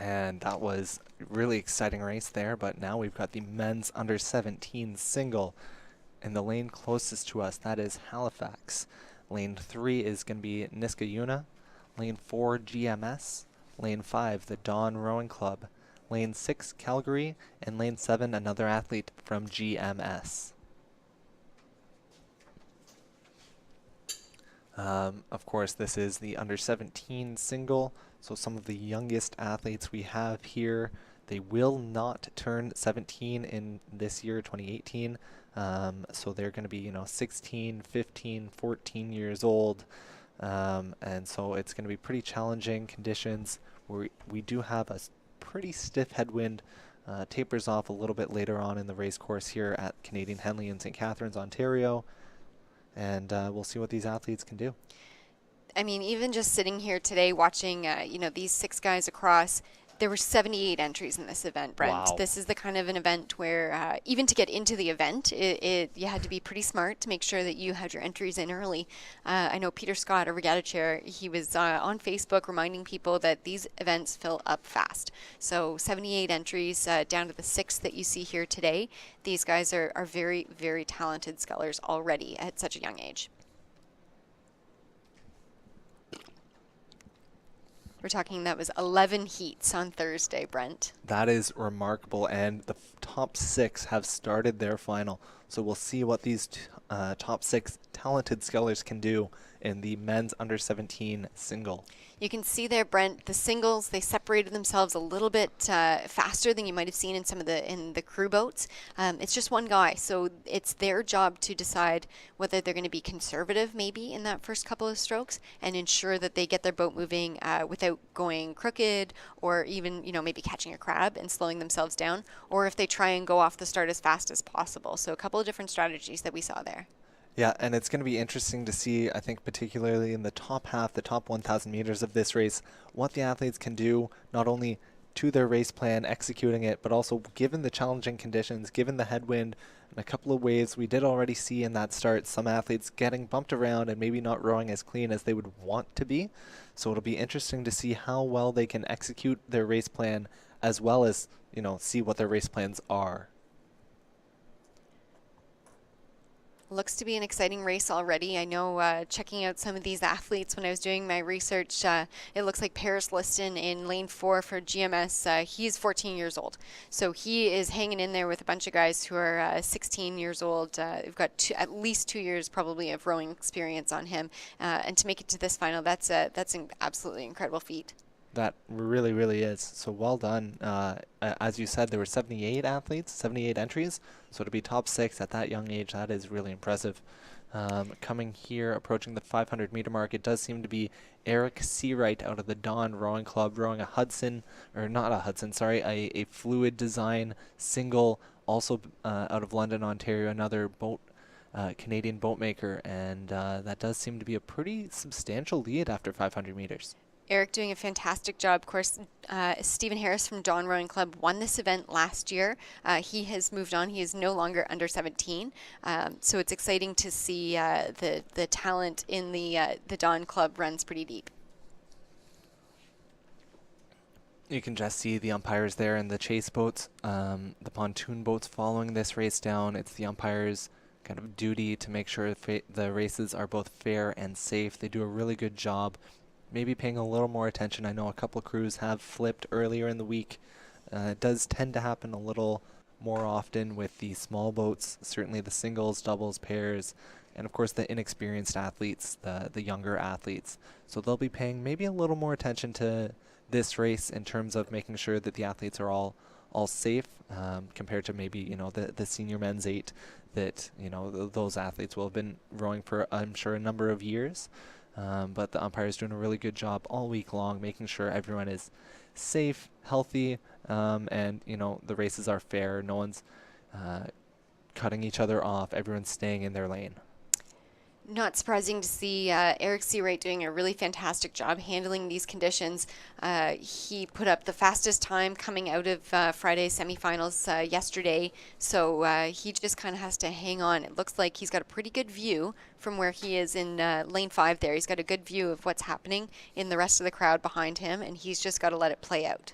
And that was a really exciting race there, but now we've got the men's under 17 single in the lane closest to us. That is Halifax. Lane 3 is going to be Niskayuna. Lane 4, GMS. Lane 5, the Dawn Rowing Club. Lane 6, Calgary. And Lane 7, another athlete from GMS. Of course, this is the under 17 single, so some of the youngest athletes we have here, they will not turn 17 in this year, 2018. So they're going to be, 16, 15, 14 years old. And so it's going to be pretty challenging conditions. We do have a pretty stiff headwind. Tapers off a little bit later on in the race course here at Canadian Henley in St. Catharines, Ontario. And we'll see what these athletes can do. I mean, even just sitting here today watching, these 6 guys across, there were 78 entries in this event, Brent. Wow. This is the kind of an event where even to get into the event, you had to be pretty smart to make sure that you had your entries in early. I know Peter Scott, our regatta chair, he was on Facebook reminding people that these events fill up fast. So 78 entries down to the 6 that you see here today. These guys are very, very talented scullers already at such a young age. We're talking that was 11 heats on Thursday, Brent. That is remarkable, and the top 6 have started their final. So we'll see what these top 6 talented scullers can do in the men's under 17 single. You can see there, Brent, the singles, they separated themselves a little bit faster than you might have seen in some of the crew boats. It's just one guy, so it's their job to decide whether they're going to be conservative maybe in that first couple of strokes and ensure that they get their boat moving without going crooked or even, maybe catching a crab and slowing themselves down, or if they try and go off the start as fast as possible. So a couple of different strategies that we saw there. Yeah, and it's going to be interesting to see, I think, particularly in the top half, the top 1,000 meters of this race, what the athletes can do, not only to their race plan, executing it, but also given the challenging conditions, given the headwind, and a couple of waves we did already see in that start, some athletes getting bumped around and maybe not rowing as clean as they would want to be. So it'll be interesting to see how well they can execute their race plan, as well as, see what their race plans are. Looks to be an exciting race already. I know checking out some of these athletes when I was doing my research, it looks like Paris Liston in lane 4 for GMS, he's 14 years old. So he is hanging in there with a bunch of guys who are 16 years old. We've got at least 2 years probably of rowing experience on him. And to make it to this final, that's an absolutely incredible feat. That really, really is. So well done. As you said, there were 78 athletes, 78 entries. So to be top 6 at that young age, that is really impressive. Coming here, approaching the 500-meter mark, it does seem to be Eric Seawright out of the Dawn Rowing Club rowing a a fluid design single, also out of London, Ontario, another boat. Canadian boat maker, and that does seem to be a pretty substantial lead after 500 meters. Eric doing a fantastic job. Of course, Stephen Harris from Dawn Rowing Club won this event last year. He has moved on. He is no longer under 17. So it's exciting to see the talent in the Dawn Club runs pretty deep. You can just see the umpires there in the chase boats, the pontoon boats following this race down. It's the umpires' kind of duty to make sure the races are both fair and safe. They do a really good job. Maybe paying a little more attention. I know a couple of crews have flipped earlier in the week. It does tend to happen a little more often with the small boats, certainly the singles, doubles, pairs, and of course the inexperienced athletes, the younger athletes. So they'll be paying maybe a little more attention to this race in terms of making sure that the athletes are all safe compared to maybe, the senior men's 8 that, those athletes will have been rowing for, I'm sure, a number of years. But the umpire is doing a really good job all week long, making sure everyone is safe, healthy, and, the races are fair. No one's cutting each other off. Everyone's staying in their lane. Not surprising to see Eric Seawright doing a really fantastic job handling these conditions. He put up the fastest time coming out of Friday's semifinals yesterday, so he just kind of has to hang on. It looks like he's got a pretty good view from where he is in lane 5 there. He's got a good view of what's happening in the rest of the crowd behind him, and he's just got to let it play out.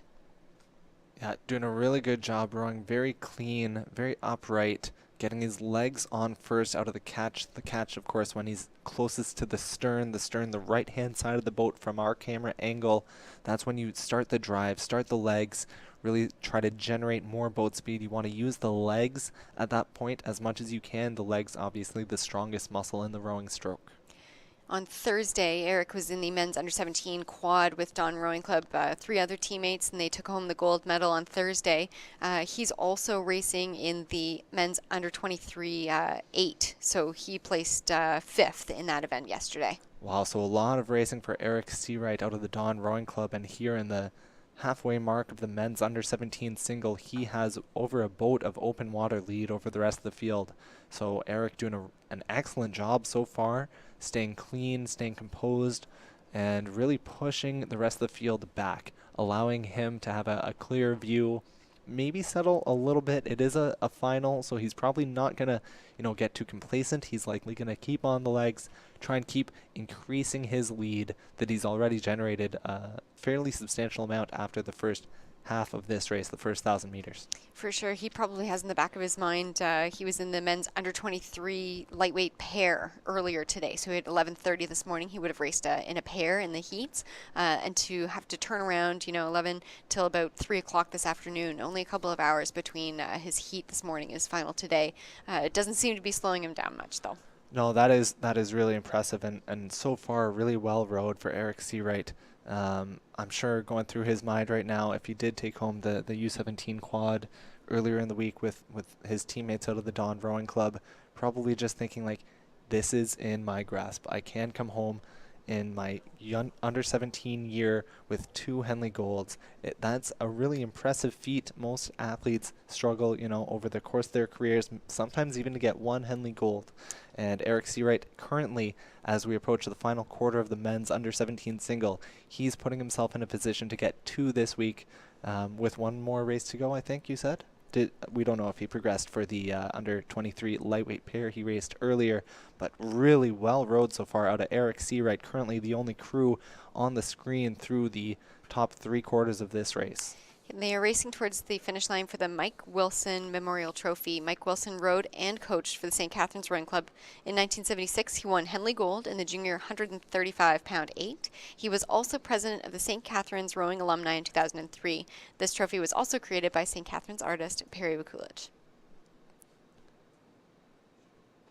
Yeah, doing a really good job rowing, very clean, very upright, getting his legs on first out of the catch. The catch, of course, when he's closest to the stern, the right-hand side of the boat from our camera angle. That's when you start the drive, start the legs, really try to generate more boat speed. You want to use the legs at that point as much as you can. The legs, obviously, the strongest muscle in the rowing stroke. On Thursday, Eric was in the men's under 17 quad with Don Rowing Club, 3 other teammates, and they took home the gold medal on Thursday. He's also racing in the men's under 23 8, so he placed 5th in that event yesterday. Wow, so a lot of racing for Eric Seawright out of the Don Rowing Club, and here in the halfway mark of the men's under 17 single, he has over a boat of open water lead over the rest of the field. So Eric doing an excellent job so far, staying clean, staying composed, and really pushing the rest of the field back, allowing him to have a clear view, maybe settle a little bit. It is a final, so he's probably not going to, get too complacent. He's likely going to keep on the legs, try and keep increasing his lead that he's already generated a fairly substantial amount after the first half of this race, the first 1,000 meters. For sure, he probably has in the back of his mind, he was in the men's under 23 lightweight pair earlier today. So at 11:30 this morning, he would have raced in a pair in the heats, and to have to turn around, 11 till about 3 o'clock this afternoon, only a couple of hours between his heat this morning and his final today. It doesn't seem to be slowing him down much, though. No, that is really impressive, and so far really well rowed for Eric Seawright. I'm sure going through his mind right now, if he did take home the U17 quad earlier in the week with his teammates out of the Don Rowing Club, probably just thinking like, this is in my grasp. I can come home in my under 17 year with 2 Henley Golds. That's a really impressive feat. Most athletes struggle, over the course of their careers, sometimes even to get 1 Henley Gold. And Eric Seawright currently, as we approach the final quarter of the men's under 17 single, he's putting himself in a position to get 2 this week, with 1 more race to go, I think you said? We don't know if he progressed for the under 23 lightweight pair he raced earlier, but really well rowed so far out of Eric Seawright, currently the only crew on the screen through the top 3 quarters of this race. They are racing towards the finish line for the Mike Wilson Memorial Trophy. Mike Wilson rowed and coached for the St. Catharines Rowing Club. In 1976, he won Henley Gold in the junior 135-pound 8. He was also president of the St. Catharines Rowing Alumni in 2003. This trophy was also created by St. Catharines artist Perry Vukulich.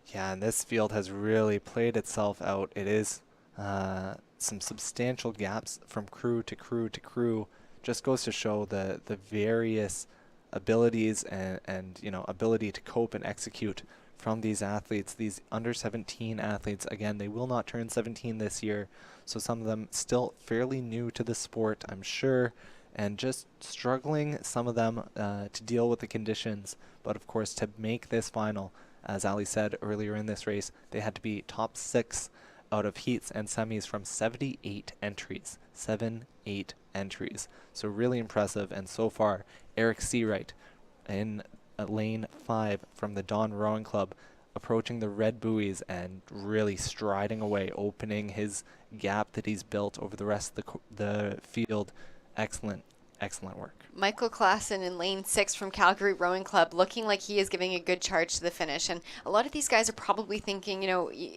Yeah, and this field has really played itself out. It is some substantial gaps from crew to crew to crew. Just goes to show the various abilities and ability to cope and execute from these athletes, these under 17 athletes. Again, they will not turn 17 this year, so some of them still fairly new to the sport, I'm sure, and just struggling, some of them, to deal with the conditions. But of course, to make this final, as Ali said earlier in this race, they had to be top 6 out of heats and semis from 78 entries. 8 entries. So really impressive. And so far, Eric Seawright in lane 5 from the Don Rowing Club, approaching the red buoys and really striding away, opening his gap that he's built over the rest of the field. Excellent work. Michael Klassen in lane 6 from Calgary Rowing Club, looking like he is giving a good charge to the finish. And a lot of these guys are probably thinking,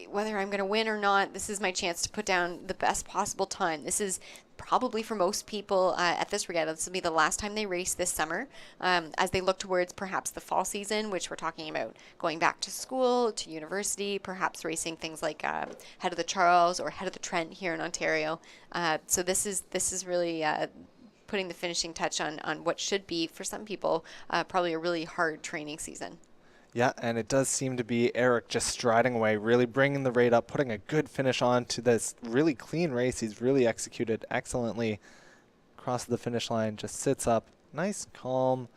whether I'm going to win or not, this is my chance to put down the best possible time. This is probably for most people at this regatta, this will be the last time they race this summer, as they look towards perhaps the fall season, which we're talking about going back to school, to university, perhaps racing things like Head of the Charles or Head of the Trent here in Ontario. So this is really putting the finishing touch on what should be, for some people, probably a really hard training season. Yeah, and it does seem to be Eric just striding away, really bringing the rate up, putting a good finish on to this really clean race. He's really executed excellently. Across the finish line, just sits up, nice, calm.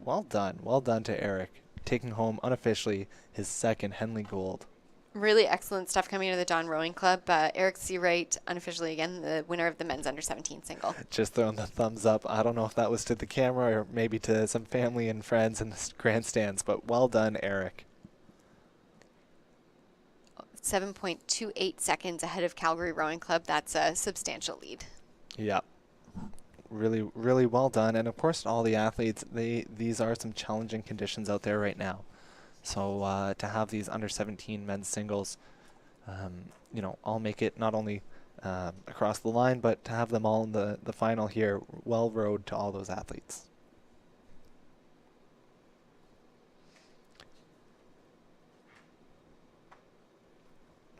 Well done to Eric, taking home unofficially his 2nd Henley Gold. Really excellent stuff coming out of the Don Rowing Club. Eric Seawright, unofficially again, the winner of the men's under 17 single. Just throwing the thumbs up. I don't know if that was to the camera or maybe to some family and friends in the grandstands, but well done, Eric. 7.28 seconds ahead of Calgary Rowing Club. That's a substantial lead. Yeah. really well done. And of course, all the athletes, these are some challenging conditions out there right now. So to have these under 17 men's singles, all make it not only across the line, but to have them all in the final here, well rode to all those athletes.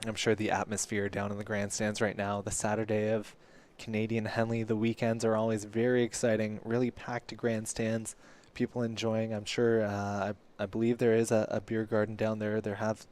I'm sure the atmosphere down in the grandstands right now, the Saturday of Canadian Henley, the weekends are always very exciting, really packed grandstands, people enjoying. I'm sure, I believe there is a beer garden down there. There has